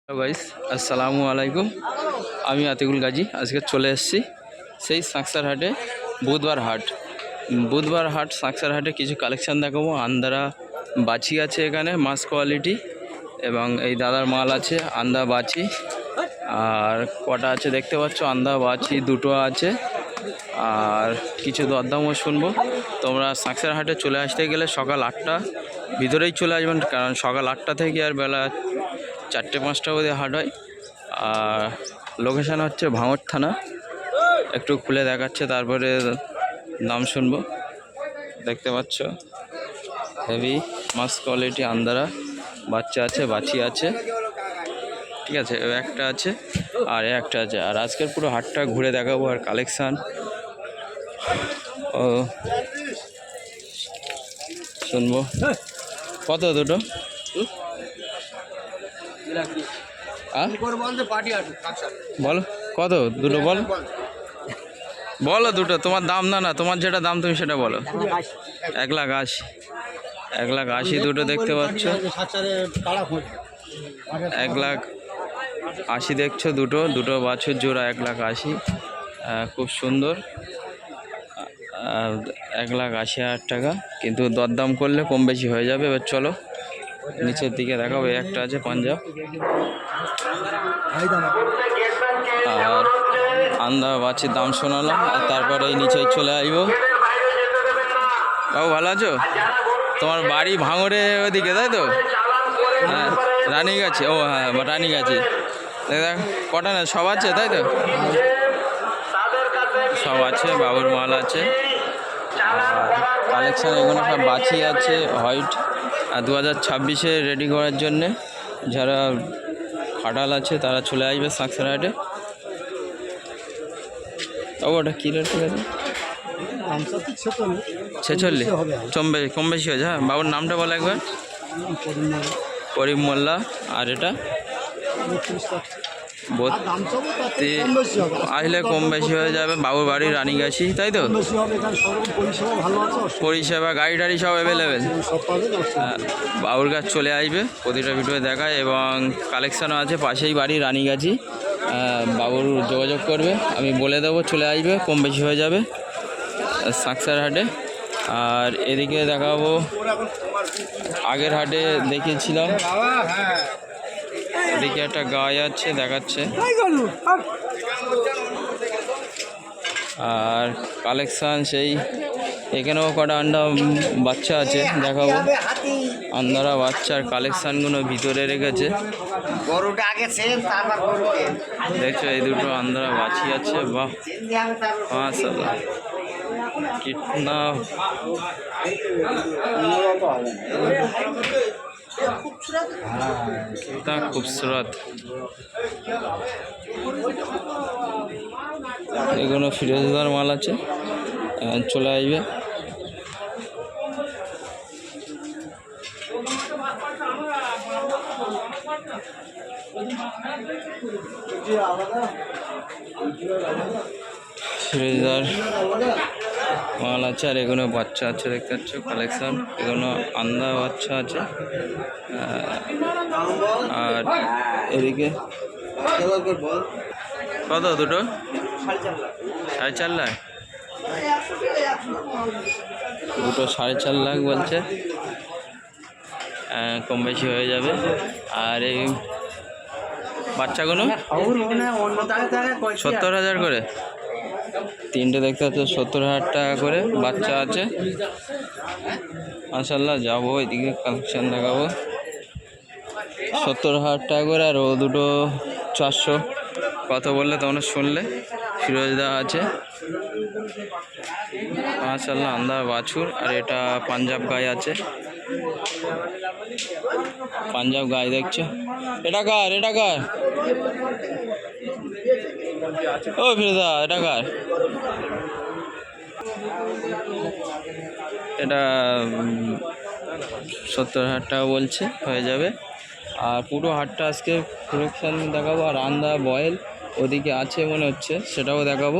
Hello guys, আসসালামু আলাইকুম। আমি আতিকুল গাজী। আজকে চলে এসেছি সেই সাঁকসার হাটে। বুধবার হাট সাঁকসার হাটে কিছু কালেকশান দেখাবো। আন্দারা বাছি আছে এখানে, মাস কোয়ালিটি, এবং এই দাদার মাল আছে আন্দা বাছি। আর কটা আছে দেখতে পাচ্ছ, আন্দা বাছি দুটো আছে। আর কিছু দরদামও শুনবো। তোমরা সাঁকসার হাটে চলে আসতে গেলে সকাল 8টা ভিতরেই চলে আসবেন, কারণ সকাল 8টা থেকে আর বেলা 4টে-5টা অবধি হাট হয়। আর লোকেশান হচ্ছে ভাঙড় থানা। একটু খুলে দেখাচ্ছে, তারপরে দাম শুনবো। দেখতে পাচ্ছ হেভি মাস কোয়ালিটি আন্দারা বাচ্চা আছে, বাছি আছে, ঠিক আছে। একটা আছে আর একটা আছে। আর আজকের পুরো হাটটা ঘুরে দেখাবো আর কালেকশান ও শুনবো। কত দুটো? বলো কত দুটো, বলো দুটো। তোমার দাম না, তোমার যেটা দাম তুমি সেটা বলো। 1,80,000। 1,80,000 দুটো দেখতে পাচ্ছ। 1,80,000 দেখছো দুটো বাছুর জোড়া। 1,80,000 খুব সুন্দর। 1,80,000 টাকা, কিন্তু দরদাম করলে কম বেশি হয়ে যাবে। এবার চলো নিচের দিকে দেখাবো। একটা আছে পাঞ্জাব, আর আন্দা বাছির দাম শোনালাম। আর তারপরে এই নিচে চলে আসবো। বাবু ভালো আছো? তোমার বাড়ি ভাঙড়ে ওদিকে, তাই তো? হ্যাঁ, রানীগাছি। ও হ্যাঁ, রানীগাছি। দেখ কটা না, সব আছে তাই তো? সব আছে, বাবুর মাল আছে। আর কালেকশান এগুলো সব বাছি আছে হোয়াইট। আর 2026-এ রেডি করার জন্যে যারা খাটাল আছে তারা চলে আসবে সাঁকসার হাটে। ও ওটা কী রেট ঠিক আছে? 46 কম বেশি হয়েছে। হ্যাঁ, বাবুর নামটা বলো একবার। করিম মোল্লা। আর এটা আসলে কম বেশি হয়ে যাবে। বাবুর বাড়ি রানীগাছি, তাই তো? পরিষেবা গাড়ি টাড়ি সব অ্যাভেলেবেল। বাবুর কাছ চলে আসবে, প্রতিটা ভিডিও দেখায়, এবং কালেকশানও আছে। পাশেই বাড়ি রানীগাছি। বাবুর যোগাযোগ করবে, আমি বলে দেবো, চলে আসবে, কম বেশি হয়ে যাবে সাঁকসার হাটে। আর এদিকে দেখাবো, আগের হাটে দেখিয়েছিলাম, এদিকে একটা গাই আছে দেখাচ্ছে। আর কালেকশান সেই এখানেও কটা আন্ডা বাচ্চা আছে, দেখাবো। আন্দারা বাচ্চার কালেকশানগুলো ভিতরে রেখেছে, দেখছো। এই দুটো আন্দারা বাছি আছে। বাহ মাশাআল্লাহ, কিতনা খুবসুরত। এগুলো ফিরোজদার মাল আছে, চলে আসবে। ফিরোজদার মাল আছে। আর এগুলো বাচ্চা আছে, দেখতে পাচ্ছ কালেকশান। এগুলো আন্দা বাচ্চা আছে। আর এদিকে কত দুটো? 4.5 লাখ। দুটো 4.5 লাখ বলছে, কম বেশি হয়ে যাবে। আর এই বাচ্চাগুলো 70,000 করে। তিনটে দেখতে পাচ্ছ 70,000 টাকা করে বাচ্চা আছে। মাশাআল্লাহ, যাবো এদিকে কালেকশান দেখাবো। 70,000 টাকা করে। আর ও দুটো 400 কত বললে তোমরা শুনলে। ফিরোজদা আছে, মাশাআল্লাহ, আন্দা বাছুর। আর এটা পাঞ্জাব গাই আছে, পাঞ্জাব গাই দেখছো। এটা কার? ও ফিরোজদা, এটা কার? এটা 70,000 টাকা বলছে, হয়ে যাবে। আর পুরো হাটটা আজকে কালেকশান দেখাবো। আর আন্দা বয়েল ওদিকে আছে মনে হচ্ছে, সেটাও দেখাবো।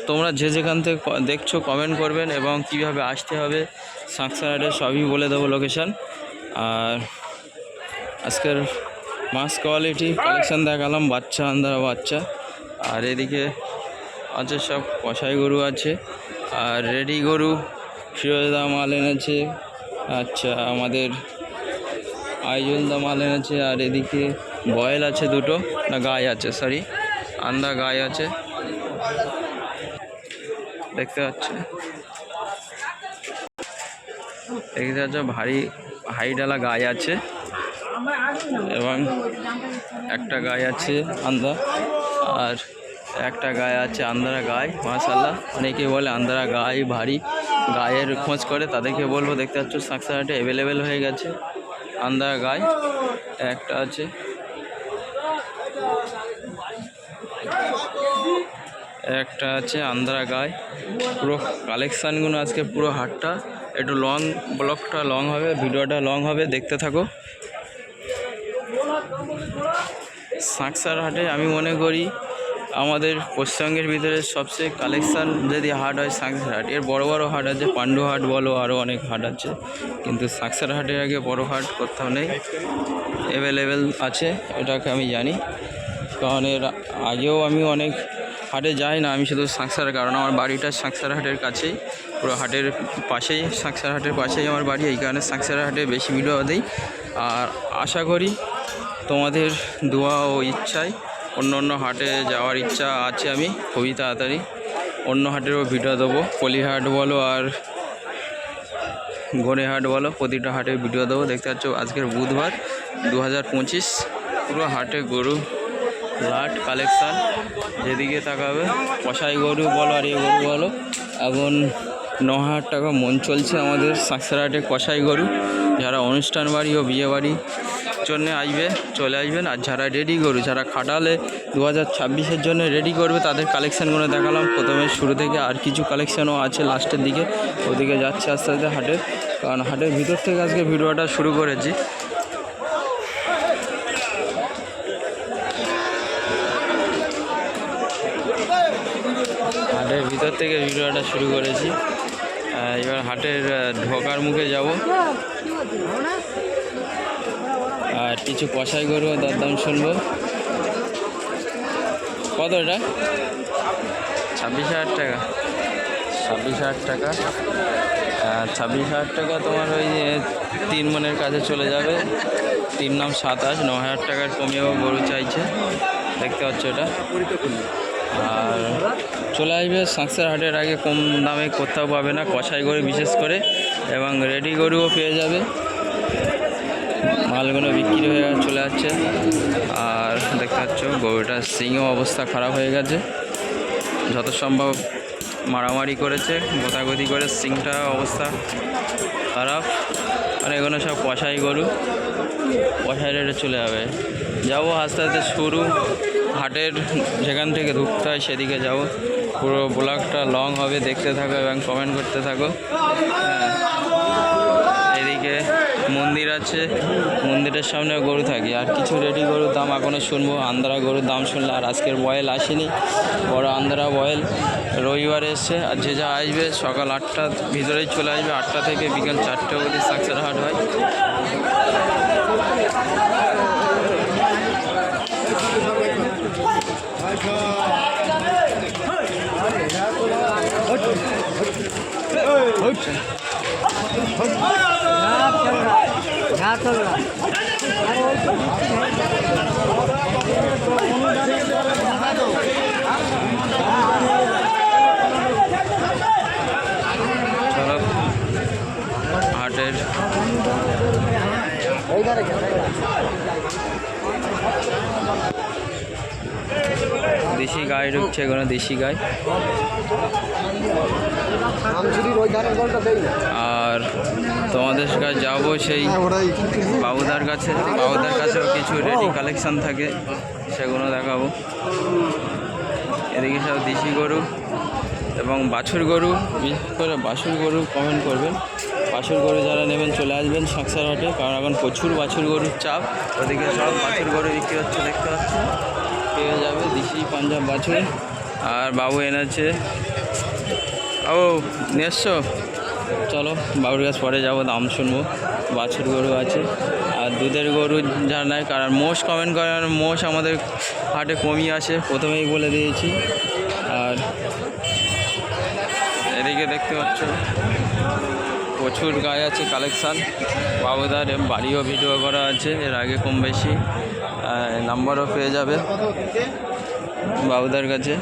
তোমরা যে যেখান থেকে দেখছো কমেন্ট করবেন, এবং কিভাবে আসতে হবে সাঁকসার হাটে সবই বলে দেবো লোকেশান। আর আজকের মাস কোয়ালিটি কালেকশন দেখালাম, বাচ্চা আন্দারা বাচ্চা। আর এদিকে আছে সব কষাই গরু আছে, আর রেডি গরু ফিরোজদা মাল এনেছে। আচ্ছা, আমাদের আইজুলদা মাল এনেছে। আর এদিকে বয়েল আছে দুটো, না গাই আছে, সরি আন্দা গাই আছে দেখতে পাচ্ছে। দেখতে পাচ্ছ ভারী হাইডালা গাই আছে, এবং একটা গাই আছে আন্দা, আর একটা গাই আছে আন্দারা গাই। মাশাআল্লাহ, অনেকে বলে আন্দারা গাই ভারী, গায়ের খোঁজ করে তাদেরকে বলবো। দেখতে পাচ্ছ সাকসারহাটে অ্যাভেলেবেল হয়ে গেছে আন্দারা গাই, একটা আছে। একটা আছে আন্দারা গাই। পুরো কালেকশানগুলো আজকে পুরো হাটটা একটু লং, ব্লগটা লং হবে, ভিডিওটা লং হবে, দেখতে থাকো। সাকসার হাটে আমি মনে করি আমাদের পশ্চিমবঙ্গের ভিতরে সবচেয়ে কালেকশান যদি হাট হয় সাকসার হাট। এর বড় বড় হাট আছে, পাণ্ডু হাট বলো, আরও অনেক হাট আছে, কিন্তু সাকসার হাটের আগে বড় হাট কোথাও নেই, অ্যাভেলেবেল আছে, এটাকে আমি জানি। কারণ এর আগেও আমি অনেক হাটে যাই না, আমি শুধু সাকসার, কারণ আমার বাড়িটা সাকসার হাটের কাছেই, পুরো হাটের পাশেই, সাকসার হাটের পাশেই আমার বাড়ি, এই কারণে সাকসার হাটে বেশি ভিডিও দিই। আর আশা করি তোমাদের দোয়া ও ইচ্ছায় অন্য অন্য হাটে যাওয়ার ইচ্ছা আছে, আমি খুবই তাড়াতাড়ি অন্য হাটেরও ভিডিও দেবো। পলিহাট বলো আর গড়েহাট বলো, প্রতিটা হাটে ভিডিও দেবো। দেখতে পাচ্ছ আজকের বুধবার 2025, পুরো হাটে গরু লাট কালেকশান, যেদিকে তাকাবে কষাই গরু বলো আর এ গরু বলো। এখন 9,000 টাকা মন চলছে আমাদের সাকসার হাটে কষাই গরু। যারা অনুষ্ঠান বাড়ি ও বিয়ে বাড়ির জন্য আসবে চলে আসবেন, আর যারা রেডি গরু, যারা খাটালে 2026-এর জন্য রেডি করবে, তাদের কালেকশানগুলো দেখালাম প্রথমে শুরু থেকে। আর কিছু কালেকশানও আছে লাস্টের দিকে, ওদিকে যাচ্ছে আস্তে আস্তে হাটে, কারণ হাটের ভিতর থেকে আজকে ভিডিওটা শুরু করেছি। হাটের ভিতর থেকে ভিডিওটা শুরু করেছি। এবার হাটের ঢোকার মুখে যাব, আর কিছু কষাই গরু দরদাম শুনবো। কত এটা? 26,000 টাকা। 26,000 টাকা, 26,000 টাকা তোমার ওই 3 মনের কাছে চলে যাবে। 3 নাম 27, 9,000 টাকার কমেও গরু চাইছে, দেখতে পাচ্ছ এটা। আর চলে আসবে সাকসার হাটের আগে, কম দামে কোথাও পাবে না কষাই গরু বিশেষ করে, এবং রেডি গরুও পেয়ে যাবে। মালগুলো বিক্রি হয়ে চলে যাচ্ছে। আর দেখতে পাচ্ছ গরুটার সিংও অবস্থা খারাপ হয়ে গেছে, যত সম্ভব মারামারি করেছে, গোতাগতি করে সিংটা অবস্থা খারাপ। আর এগুলো সব কষাই গরু, কষাই রেটে চলে যাবে। যাবো আস্তে আস্তে শুরু, হাটের যেখান থেকে ঢুকতে হয় সেদিকে যাব। পুরো ব্লগটা লং হবে, দেখতে থাকো এবং কমেন্ট করতে থাকো। এদিকে মন্দির আছে, মন্দিরের সামনে গরু থাকে। আর কিছু রেডি গরুর দাম এখনও শুনবো, আন্দারা গরুর দাম শুনলে। আর আজকের বয়েল আসেনি, বড় আন্দারা বয়েল রবিবারে এসছে। আর যে যা আসবে সকাল 8টার ভিতরেই চলে আসবে, 8টা থেকে বিকাল 4টে অবধি সাকসার হাট হয়। চলো হাটের দেশি গাই ঢুকছে, এখানে দেশি গাই। আর তোমাদের কাছে যাবো সেই বাবুদার কাছে, বাবুদার কাছেও কিছু রেডি কালেকশান থাকে, সেগুলো দেখাবো। এদিকে সব দেশি গরু এবং বাছুর গরু, বিশেষ করে বাছুর গরু কমেন্ট করবেন। বাছুর গরু যারা নেবেন চলে আসবেন সাকসার হাটে, কারণ এখন প্রচুর বাছুর গরুর চাপ। ওদিকে সব বাছুর গরু বিক্রি হচ্ছে, দেখতে পাচ্ছি, পেয়ে যাবে দেশি পাঞ্জাব বাছুর। আর বাবু এনেছে, ও নিয়ে এসছো, চলো বাবুর কাছে পরে যাবো, দাম শুনবো। বাছুর গরু আছে, আর দুধের গরু যারা নেয়, কারণ মোষ কমেন্ট করেন, মোষ আমাদের হাটে কমই আসে, প্রথমেই বলে দিয়েছি। আর এদিকে দেখতে পাচ্ছ প্রচুর গায়ে আছে কালেকশান। বাবুদার বাড়িও ভিডিও করা আছে এর আগে কম বেশি, নাম্বারও পেয়ে যাবে বাবুদার কাছে।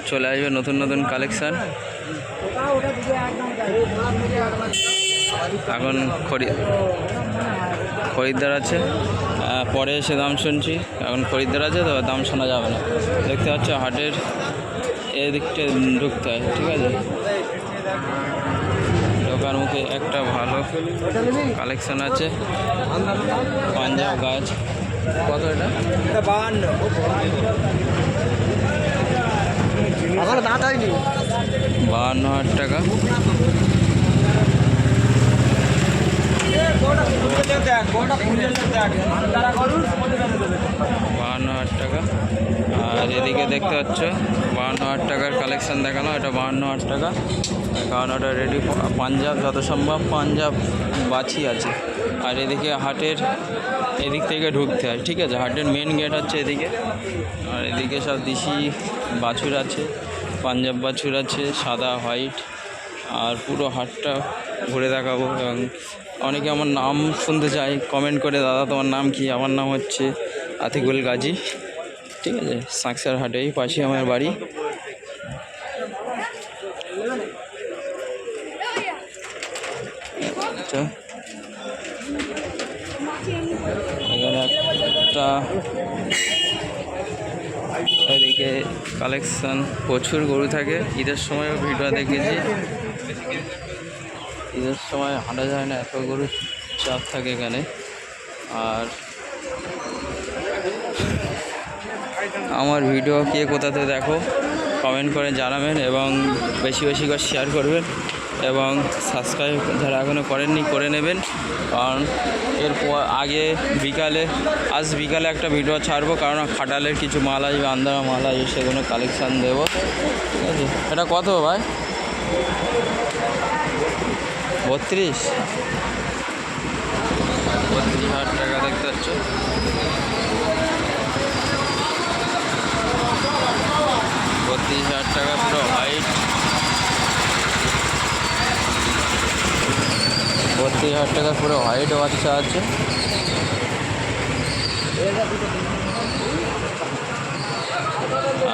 চলে আসবে নতুন নতুন কালেকশান। এখন খরিদ্দার আছে, পরে এসে দাম শুনছি। এখন খরিদ্দার আছে তো দাম শোনা যাবে না। দেখতে পাচ্ছ হাটের এদিকটা ঢুকতে হয়, ঠিক আছে। ঢোকার মুখে একটা ভালো কালেকশান আছে, পাঞ্জাব গাছ। কত এটা? 52,000 টাকা। 52,000 টাকা। আর এদিকে দেখতে পাচ্ছ 52,000 টাকার কালেকশান দেখানো, এটা 52,000 টাকা। কারণ ওটা রেডি পাঞ্জাব, যত সম্ভব পাঞ্জাব বাছি আছে। আর এদিকে হাটের এদিক থেকে ঢুকতে হয়, ঠিক আছে। হাটের মেন গেট হচ্ছে এদিকে। আর এদিকে সব দেশি বাছুর আছে, পাঞ্জাব বাছুর আছে, সাদা হোয়াইট। আর পুরো হাটটা ঘুরে দেখাবো। এবং অনেকে আমার নাম শুনতে চায়, কমেন্ট করে দাদা তোমার নাম কি? আমার নাম হচ্ছে আতিকুল গাজী, ঠিক আছে। সাঁকসার হাটেই পাশে আমার বাড়ি। আচ্ছা, এখানে একটা এদিকে কালেকশান প্রচুর গরু থাকে। ঈদের সময়ও ভিডিও দেখেছি, ঈদের সময় হাঁটা যায় না, এত গরু চাপ থাকে এখানে। আর আমার ভিডিও কে কোথাতে দেখো কমেন্ট করে জানাবেন, এবং বেশি বেশি করে শেয়ার করবেন, এবং সাবস্ক্রাইব যারা এখনও করেননি করে নেবেন। কারণ এরপর আগে আজ বিকালে একটা ভিডিও ছাড়বো, কারণ খাটালের কিছু মাল আসবে, আন্দারা মাল আসবে, সেগুলো কালেকশান দেবো, ঠিক আছে। এটা কত ভাই? 32,000 টাকা দেখতে পাচ্ছ। 32,000 টাকা পুরো হাইট। 32,000 টাকা পুরো হাইট বাচ্চা আছে।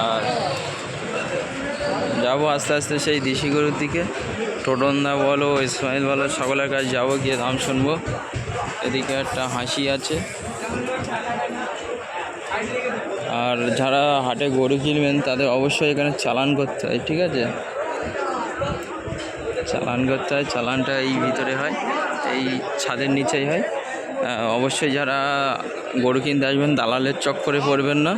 আর যাবো আস্তে আস্তে সেই দেশি গরুর দিকে। টোটনদা বলো, ইসমাইল বলো, সকলের কাছে যাবো, গিয়ে দাম শুনবো। এদিকে একটা হাসি আছে। আর যারা হাটে গরু কিনবেন তাদের অবশ্যই এখানে চালান করতে হয়, ঠিক আছে। চালান করতে হয়, চালানটা এই ভিতরে হয়, এই ছাদের নিচেই হয়। অবশ্যই যারা গরু কিনতে আসবেন দালালের চক্করে পড়বেন না,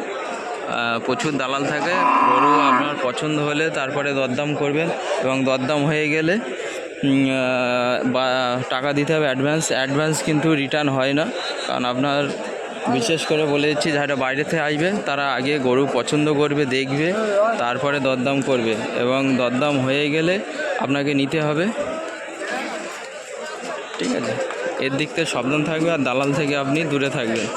প্রচুর দালাল থাকে। গরু আপনার পছন্দ হলে তারপরে দরদাম করবেন, এবং দরদাম হয়ে গেলে বা টাকা দিতে হবে অ্যাডভান্স কিন্তু রিটার্ন হয় না। কারণ আপনার বিশেষ করে বলে দিচ্ছি, যারা বাইরে থেকে আসবে তারা আগে গরু পছন্দ করবে, দেখবে, তারপরে দরদাম করবে, এবং দরদাম হয়ে গেলে আপনাকে নিতে হবে, ঠিক আছে। এর দিক থেকে সাবধান থাকবে, আর দালাল থেকে আপনি দূরে থাকবেন।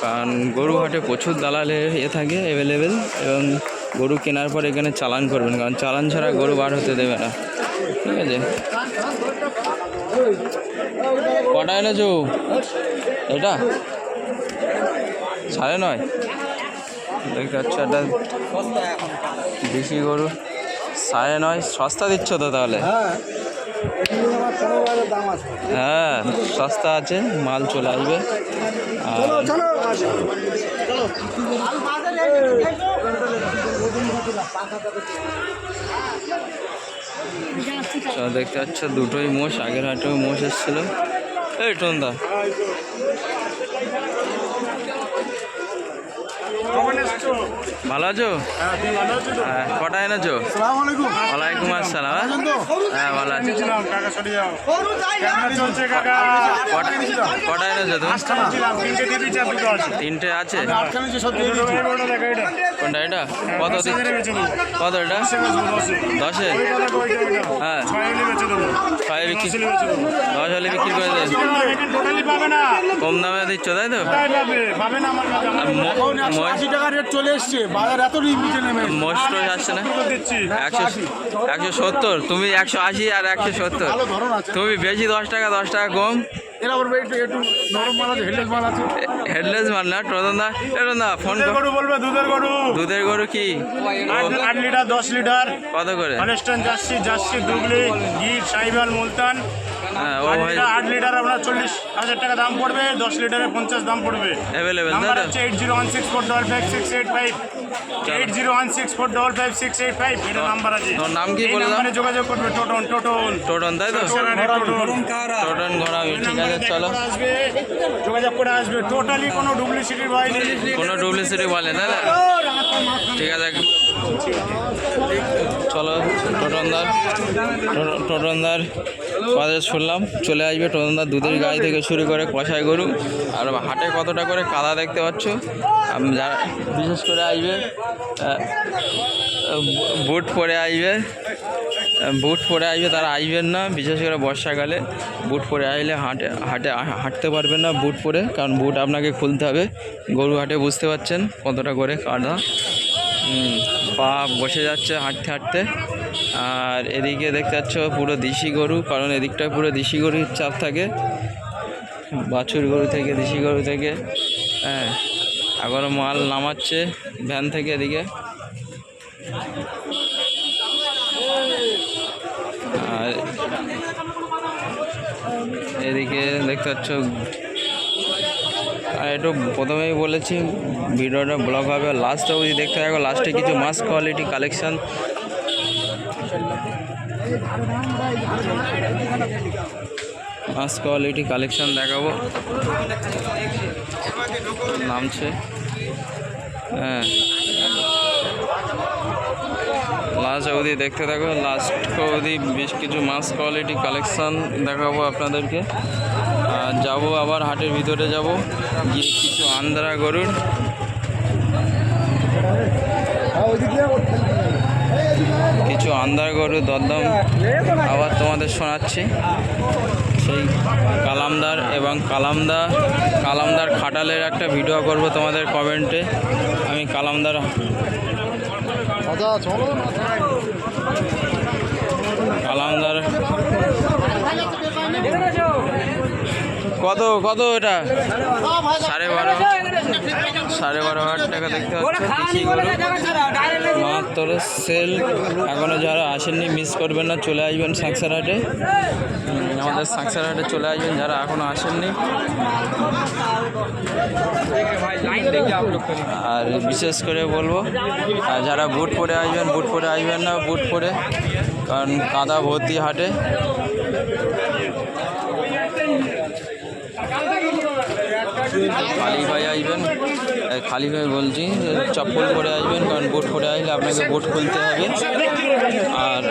কারণ গরু হাটে প্রচুর দালালের থাকে অ্যাভেলেবেল, এবং গরু কেনার পর এখানে চালান করবেন, কারণ চালান ছাড়া গরু বার হতে দেবে না, ঠিক আছে। কটা এনেছো? এটা 9.5। দেখতে পাচ্ছ একটা দেশি গরু 9.5। সস্তা দিচ্ছ তো তাহলে? হ্যাঁ, সস্তা আছে, মাল চলে আসবে। দেখতে পাচ্ছ দুটোই মোষ, আগের হাটেও মোষ এসেছিল। এই টন্দা ভালো আছো? কটা এনেছো? ওয়ালাইকুম আসসালাম। হ্যাঁ ভালো আছি। কটা এনেছো তুমি? তিনটে আছে। কোনটা এটা? কত কত এটা? 10-এ? হ্যাঁ 6 বিক্রি, 10 হলে বিক্রি করে দেয়। কম দামে দিচ্ছ তাই তো? মোস্ট আসছে না 170, তুমি 180 আর 170, তুমি বেশি 10 টাকা কম। হেডলেস মাল না টোটনদা? টোটনদা ফোন গরু বলবে, দুধের গরু। দুধের গরু কি 8 লিটার 10 লিটার কত করে? হলস্টাইন জার্সি দুগলি গির সাইবাল মুলতান। হ্যাঁ ও ভাই 8 লিটার আপনার 40,000 টাকা দাম পড়বে, 10 লিটারে 50 দাম পড়বে। অ্যাভেলেবেল তাই নাম্বার তো? হচ্ছে 8016455685 8016455685 এটা নাম্বার আছে। তোর নাম কি এই বললাম? নাম্বারে যোগাযোগ করবে। টোটন টোটন তাই তো? টোটন ঘোড়াবি, ঠিক আছে চলো। আসবে, যোগাযোগ করে আসবে। টোটালি কোনো ডুপ্লিসিটি ভয় নেই। কোনো ডুপ্লিসিটি বলে তাই না? ঠিক আছে চলো। টোটনদার কথা শুনলাম, চলে আসবে টোটনদার দুধের গায়ে থেকে শুরু করে কষাই গরু। আর হাটে কতটা করে কাদা দেখতে পাচ্ছ। যারা বিশেষ করে আসবে বুট পরে আসবে তারা আসবেন না, বিশেষ করে বর্ষাকালে বুট পরে আসলে হাঁটতে পারবেন না বুট পরে, কারণ বুট আপনাকে খুলতে হবে। গরু হাটে বুঝতে পারছেন কতটা করে কাদা, পা বসে যাচ্ছে হাঁটতে হাঁটতে। আর এদিকে দেখতে পাচ্ছ পুরো দেশি গরু, কারণ এদিকটা পুরো দেশি গরুর চাপ থাকে, বাছুর গরু থেকে দেশি গরু থেকে। হ্যাঁ এখনও মাল নামাচ্ছে ভ্যান থেকে এদিকে। আর এদিকে দেখতে পাচ্ছ, আর একটু প্রথমেই বলেছি ভিডিওটা ব্লগ হবে, লাস্টে অবধি দেখতে থাকো। লাস্টে কিছু মাস কোয়ালিটি কালেকশান, দেখাবো। নামছে, হ্যাঁ লাস্ট অবধি দেখতে থাকো। লাস্ট অবধি বেশ কিছু মাস কোয়ালিটি কালেকশান দেখাবো আপনাদেরকে। আর যাবো আবার হাটের ভিতরে যাব, গিয়ে কিছু আন্ধ্রা গরুর দরদাম আবার তোমাদের শোনাচ্ছি। সেই কালামদার এবং কালামদার খাটালের একটা ভিডিও করব তোমাদের কমেন্টে। আমি কালামদার কত এটা 12,500 টাকা দেখতে পাচ্ছ দেশি গরু মাত্র সেল। এখনও যারা আসেননি মিস করবেন না, চলে আসবেন সাঁকসার হাটে, আমাদের সাঁকসার হাটে চলে আসবেন যারা এখনও আসেননি। আর বিশেষ করে বলবো যারা বুট পরে আসবেন না বুট পরে, কারণ কাদা ভর্তি হাটে। খালি ভাই বলছি চপ্পল পরে আসবেন, কারণ বুট পরে আসলে আপনাকে বুট খুলতে হবে। আর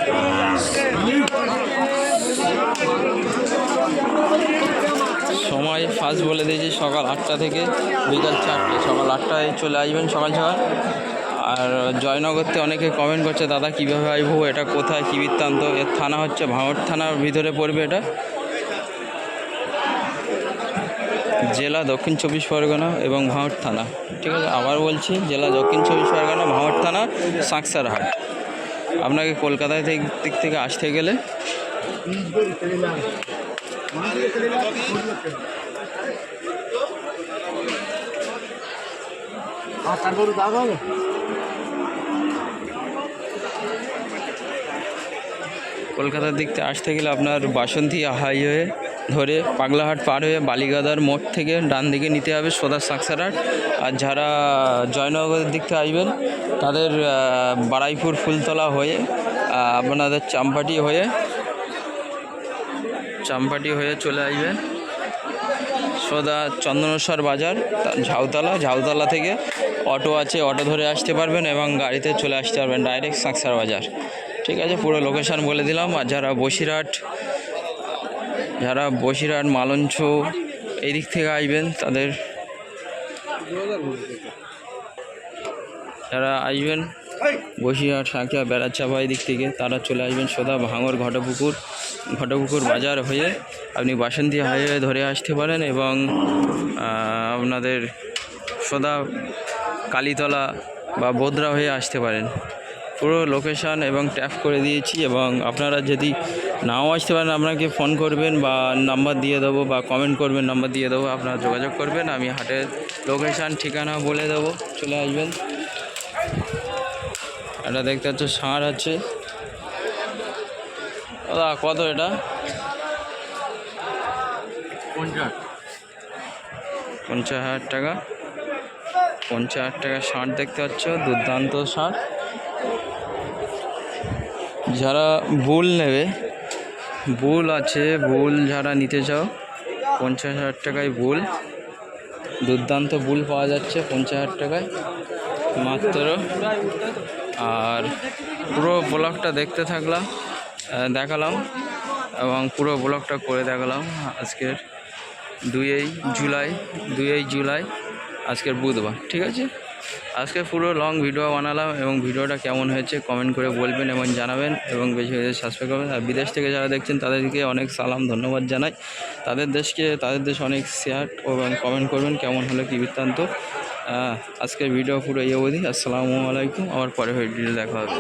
সময় ফার্স্ট বলে দিয়েছি সকাল 8টা থেকে বিকাল 4টে, সকাল 8টায় চলে আসবেন সকাল। আর জয়নগরতে অনেকে কমেন্ট করছে দাদা কীভাবে আসবো, এটা কোথায়, কী বৃত্তান্ত। এর থানা হচ্ছে ভাঙড় থানার ভিতরে পড়বে, এটা জেলা দক্ষিণ 24 পরগনা এবং ভাঙড় থানা। ঠিক আছে, আবার বলছি জেলা দক্ষিণ 24 পরগনা, ভাঙড় থানা, সাঁকসার হাট। আপনাকে কলকাতায় দিক থেকে আসতে গেলে কলকাতার দিক থেকে আসতে গেলে আপনার বাসন্তী হাইওয়ে ধরে পাগলাহাট পার হয়ে বালিগাদার মোড় থেকে ডান দিকে নিতে হবে সোজা সাঁকসার হাট। আর যারা জয়নগরের দিক থেকে আসবেন তাদের বারাইপুর ফুলতলা হয়ে আপনাদের চাম্পাটি হয়ে চলে আসবেন সোজা চন্দনেশ্বর বাজার ঝাউতলা থেকে অটো আছে, অটো ধরে আসতে পারবেন এবং গাড়িতে চলে আসতে পারবেন ডাইরেক্ট সাকসার বাজার। ঠিক আছে, পুরো লোকেশান বলে দিলাম। আর যারা বসিরহাট মালঞ্চ এই দিক থেকে আসবেন, যারা আসবেন বসিরহাট সাঁকিয়া বেড়াচাপা এই দিক থেকে, তারা চলে আসবেন সোজা ভাঙড় ঘটপুকুর বাজার হয়ে আপনি বাসন্তী হাইওয়ে ধরে আসতে পারেন এবং আপনাদের সোজা কালীতলা বা বোদরা হয়ে আসতে পারেন। পুরো লোকেশান এবং ট্যাপ করে দিয়েছি, এবং আপনারা যদি নাও আসতে পারেন আপনাকে ফোন করবেন বা নাম্বার দিয়ে দেবো, বা কমেন্ট করবেন, নাম্বার দিয়ে দেবো, আপনারা যোগাযোগ করবেন, আমি হাটের লোকেশান ঠিকানা বলে দেবো, চলে আসবেন। এটা দেখতে পাচ্ছ ষাঁড় আছে, দাদা কত এটা? 50,000 টাকা। 50,000 টাকা ষাঁড় দেখতে পাচ্ছ, দুর্দান্ত ষাঁড়। যারা বুল নেবে, বুল আছে, বুল যারা নিতে চাও 50,000 টাকায় বুল, দুর্দান্ত বুল পাওয়া যাচ্ছে 50,000 টাকায় মাত্র। আর পুরো ব্লগটা দেখতে দেখালাম এবং পুরো ব্লগটা করে দেখালাম। আজকের 2 জুলাই আজকের বুধবার। ঠিক আছে, আজকে পুরো লং ভিডিও বানালাম এবং ভিডিওটা কেমন হয়েছে কমেন্ট করে বলবেন এবং জানাবেন, এবং বেশি বেশি সাবস্ক্রাইব করবেন। আর বিদেশ থেকে যারা দেখছেন তাদেরকে অনেক সালাম, ধন্যবাদ জানাই। তাদের দেশে অনেক শেয়ার এবং কমেন্ট করবেন কেমন হলো কী বৃত্তান্ত। আজকের ভিডিও পুরো এই অবধি। আসসালামু আলাইকুম, আবার পরে ভিডিও দেখা হবে।